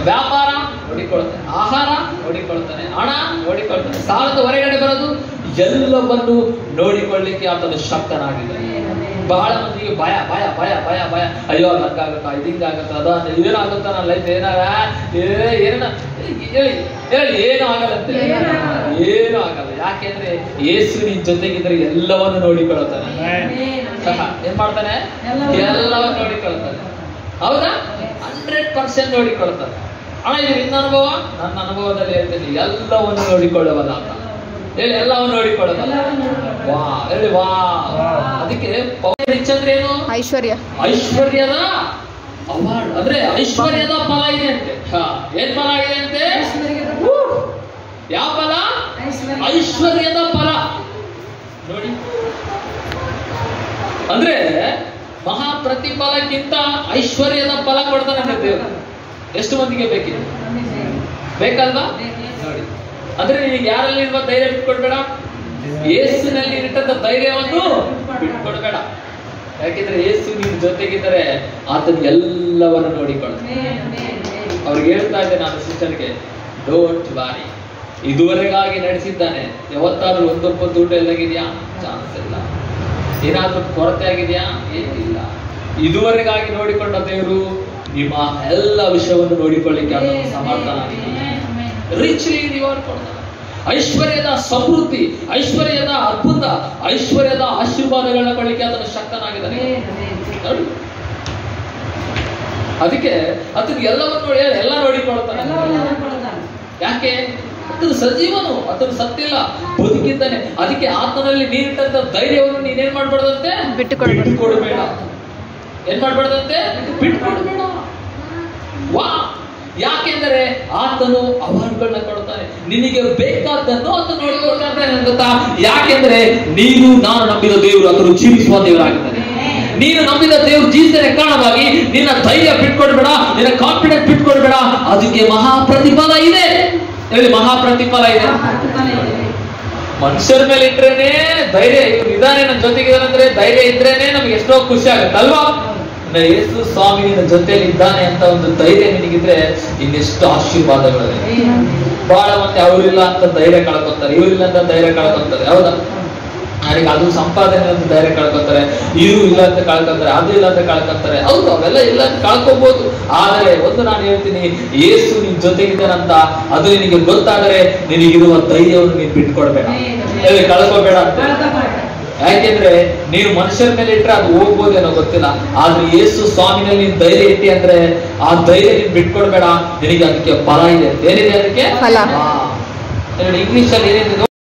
ವ್ಯಾಪಾರ ನೋಡಿಕೊಳ್ತಾನೆ, ಆಹಾರ ನೋಡಿಕೊಳ್ತಾನೆ, ಹಣ ನೋಡಿಕೊಳ್ತಾನೆ, ಸಾಲದ ಹೊರಗಡೆ ಬರೋದು ಎಲ್ಲವನ್ನು ನೋಡಿಕೊಳ್ಳಿಕ್ಕೆ ಆತನು ಶಕ್ತನಾಗಿದ್ದಾನೆ. ಬಹಳ ಮಂದಿಗೆ ಭಯ ಭಯ ಭಯ ಭಯ ಭಯ, ಅಯ್ಯೋ ಹಂಗಾಗುತ್ತಾ, ಇದಿಂಗಾಗುತ್ತಾ, ಅದ ಏನಾಗುತ್ತಾ, ನನ್ನ ಲೈಫ್ ಏನಾಗ ಏನ ಹೇಳಿ ಹೇಳಿ ಏನು ಆಗಲ್ಲಂತೆ, ಏನು ಆಗಲ್ಲ. ಯಾಕೆಂದ್ರೆ ಯೇಸು ನಿನ್ ಜೊತೆಗಿದ್ರೆ ಎಲ್ಲವನ್ನು ನೋಡಿಕೊಳ್ಳುತ್ತಾನೆ. ಏನ್ ಮಾಡ್ತಾನೆ? ಎಲ್ಲವನ್ನು ನೋಡಿಕೊಳ್ಳುತ್ತಾನೆ. ಹೌದಾ? 100% ನೋಡಿಕೊಳ್ಳುತ್ತಾನೆ. ಅಣ್ಣ ಇದು ನಿನ್ನ ಅನುಭವ? ನನ್ನ ಅನುಭವದಲ್ಲಿ ಹೇಳ್ತೀನಿ, ಎಲ್ಲವನ್ನು ನೋಡಿಕೊಳ್ಳಬಲ್ಲ ಅಂತ ಹೇಳಿ, ಎಲ್ಲವನ್ನು ನೋಡಿಕೊಳ್ಳಬಲ್ಲ. ವಾ ಹೇಳಿ ವಾ. ಅದಕ್ಕೆ ರಿಚ್ ಅಂದ್ರೆ ಏನು? ಐಶ್ವರ್ಯ. ಐಶ್ವರ್ಯದ ಅವಾರ್ಡ್ ಅಂದ್ರೆ ಐಶ್ವರ್ಯದ ಫಲ ಇದೆ ಅಂತೆ. ಏನ್ ಫಲ ಇದೆ ಅಂತೆ? ಯಾವ ಫಲ? ಐಶ್ವರ್ಯದ ಫಲ. ನೋಡಿ, ಅಂದ್ರೆ ಮಹಾ ಪ್ರತಿಫಲಕ್ಕಿಂತ ಐಶ್ವರ್ಯದ ಫಲ ಕೊಡ್ತಾನೆ ದೇವರು. ಎಷ್ಟು ಮಂದಿಗೆ ಬೇಕಿದೆ? ಬೇಕಲ್ವಾ? ನೋಡಿ, ಅಂದ್ರೆ ನಿನಗೆ ಯಾರಲ್ಲಿ ಇರುವ ಧೈರ್ಯ ಬಿಟ್ಕೊಡ್ಬೇಡ, ಯೇಸುನಲ್ಲಿ ಇಟ್ಟಂತ ಧೈರ್ಯವನ್ನು ಬಿಟ್ಕೊಡ್ಬೇಡ. ಯಾಕೆಂದ್ರೆ ಯೇಸು ನಿನ್ ಜೊತೆಗಿದ್ದರೆ ಆತನ ಎಲ್ಲವನ್ನು ನೋಡಿಕೊಳ್ಳುತ್ತಾನೆ. ಅವ್ರಿಗೆ ಹೇಳ್ತಾ ಇದ್ದೆ ನಾನು ಸಿಸ್ಟರ್ಗೆ, ಡೋಂಟ್ ವಾರಿ, ಇದುವರೆಗಾಗಿ ನಡೆಸಿದ್ದಾನೆ. ಯಾವತ್ತಾದ್ರೂ ಒಂದೊಬ್ಬ ದುಡ್ಡು ಎಲ್ಲಾಗಿದ್ಯಾ? ಚಾನ್ಸ್ ಇಲ್ಲ. ಏನಾದ್ರೂ ಕೊರತೆ ಆಗಿದೆಯಾ? ಏನಿಲ್ಲ. ಇದುವರೆಗಾಗಿ ನೋಡಿಕೊಂಡ ದೇವರು ನಿಮ್ಮ ಎಲ್ಲ ವಿಷಯವನ್ನು ನೋಡಿಕೊಳ್ಳಿಕ್ಕೆ ಆತನು ಸಮರ್ಥನಾಗಿದ್ದಾನೆ. ರಿಚ್ಲಿ ರಿವಾರ್ಡ್ ಕೊಡ್ತಾನೆ. ಐಶ್ವರ್ಯದ ಸಮೃದ್ಧಿ, ಐಶ್ವರ್ಯದ ಅದ್ಭುತ, ಐಶ್ವರ್ಯದ ಆಶೀರ್ವಾದಗಳನ್ನ ಕೊಡ್ಲಿಕ್ಕೆ ಆತನು ಶಕ್ತನಾಗಿದ್ದಾನೆ. ಅದಕ್ಕೆ ಆತನು ಎಲ್ಲವನ್ನು ನೋಡಿ ಎಲ್ಲ ನೋಡಿಕೊಳ್ತಾನೆ. ಯಾಕೆ? ಆತನು ಸಜೀವನು, ಆತನು ಸತ್ತಿಲ್ಲ, ಬದುಕಿದ್ದಾನೆ. ಅದಕ್ಕೆ ಆತನಲ್ಲಿ ನೀರಿಟ್ಟಂತ ಧೈರ್ಯವನ್ನು ನೀನೇನ್ ಮಾಡ್ಬಾರ್ದಂತೆ? ಬಿಟ್ಟುಕೊಡಬೇಡ. ಏನ್ ಮಾಡ್ಬಾರ್ದಂತೆ? ಬಿಟ್ಟುಕೊಡಬೇಡ. ವಾ. ಯಾಕೆಂದರೆ ಆತನು ಅವಾರ್ಡ್ಗಳನ್ನ ಕೊಡ್ತಾನೆ. ನಿನಗೆ ಬೇಕಾದನ್ನು ಆತನು ನೋಡಿಕೊಳ್ತಾನೆ ಗೊತ್ತಾ? ಯಾಕೆಂದ್ರೆ ನೀನು ನಾನು ನಂಬಿದ ದೇವರು ಆತನು ಜೀವಿಸುವ ದೇವರಾಗಿದ್ದಾನೆ. ನೀನು ನಂಬಿದ ದೇವರು ಜೀವಿಸದ ಕಾರಣವಾಗಿ ನಿನ್ನ ಧೈರ್ಯ ಬಿಟ್ಕೊಡ್ಬೇಡ, ನಿನ್ನ ಕಾನ್ಫಿಡೆನ್ಸ್ ಬಿಟ್ಕೊಡ್ಬೇಡ. ಅದಕ್ಕೆ ಮಹಾ ಪ್ರತಿಫಲ ಇದೆ. ಹೇಳಿ, ಮಹಾ ಪ್ರತಿಫಲ ಇದೆ. ಮನುಷ್ಯರ ಮೇಲೆ ಇಟ್ರೇನೆ ಧೈರ್ಯ, ಇವ್ರು ಇದಾನೆ ನನ್ನ ಜೊತೆಗಿದಾನಂದ್ರೆ ಧೈರ್ಯ ಇದ್ರೇನೆ ನಮ್ಗೆ ಎಷ್ಟೋ ಖುಷಿ ಆಗುತ್ತಲ್ವಾ? ಯೇಸು ಸ್ವಾಮಿ ನಿನ್ನ ಜೊತೆಯಲ್ಲಿ ಇದ್ದಾನೆ ಅಂತ ಒಂದು ಧೈರ್ಯ ನಿನಗಿದ್ರೆ ಇನ್ನೆಷ್ಟು ಆಶೀರ್ವಾದಗಳಿದೆ. ಬಹಳ ಮಂದಿ ಅವರಿಲ್ಲ ಅಂತ ಧೈರ್ಯ ಕಳ್ಕೊತಾರೆ, ಇವರಿಲ್ಲ ಅಂತ ಧೈರ್ಯ ಕಳ್ಕೊತಾರೆ. ಹೌದಾ? ನನಗೆ ಅದು ಸಂಪಾದನೆ ಅಂತ ಧೈರ್ಯ ಕಳ್ಕೊತಾರೆ, ಇವು ಇಲ್ಲ ಅಂತ ಕಳ್ಕೊತಾರೆ, ಅದು ಇಲ್ಲ ಅಂತ ಕಳ್ಕೊತಾರೆ. ಹೌದು, ಅವೆಲ್ಲ ಇಲ್ಲ ಅಂತ ಕಳ್ಕೊಬಹುದು. ಆದರೆ ಒಂದು ನಾನು ಹೇಳ್ತೀನಿ, ಯೇಸು ನಿನ್ ಜೊತೆಗಿದ್ದಾನಂತ ಅದು ನಿನಗೆ ಗೊತ್ತಾದರೆ ನಿನಗಿರುವ ಧೈರ್ಯವನ್ನು ನೀನು ಬಿಟ್ಕೊಡ್ಬೇಡ, ಹೇಳಿ ಕಳ್ಕೋಬೇಡ ಅಂತ. ಯಾಕೆಂದ್ರೆ ನೀನು ಮನುಷ್ಯರ ಮೇಲೆ ಇಟ್ಟರೆ ಅದು ಹೋಗ್ಬೋದೇನೋ ಗೊತ್ತಿಲ್ಲ, ಆದ್ರೆ ಯೇಸು ಸ್ವಾಮಿನಲ್ಲಿ ನೀನ್ ಧೈರ್ಯ ಇಟ್ಟಿ ಅಂದ್ರೆ ಆ ಧೈರ್ಯ ನೀನ್ ಬಿಟ್ಕೊಡ್ಬೇಡ. ನಿನಗೆ ಅದಕ್ಕೆ ಫಲ ಇದೆ. ಏನಿದೆ ಅದಕ್ಕೆ? ಇಂಗ್ಲಿಷ್ ಅಲ್ಲಿ ಏನಿದೆ?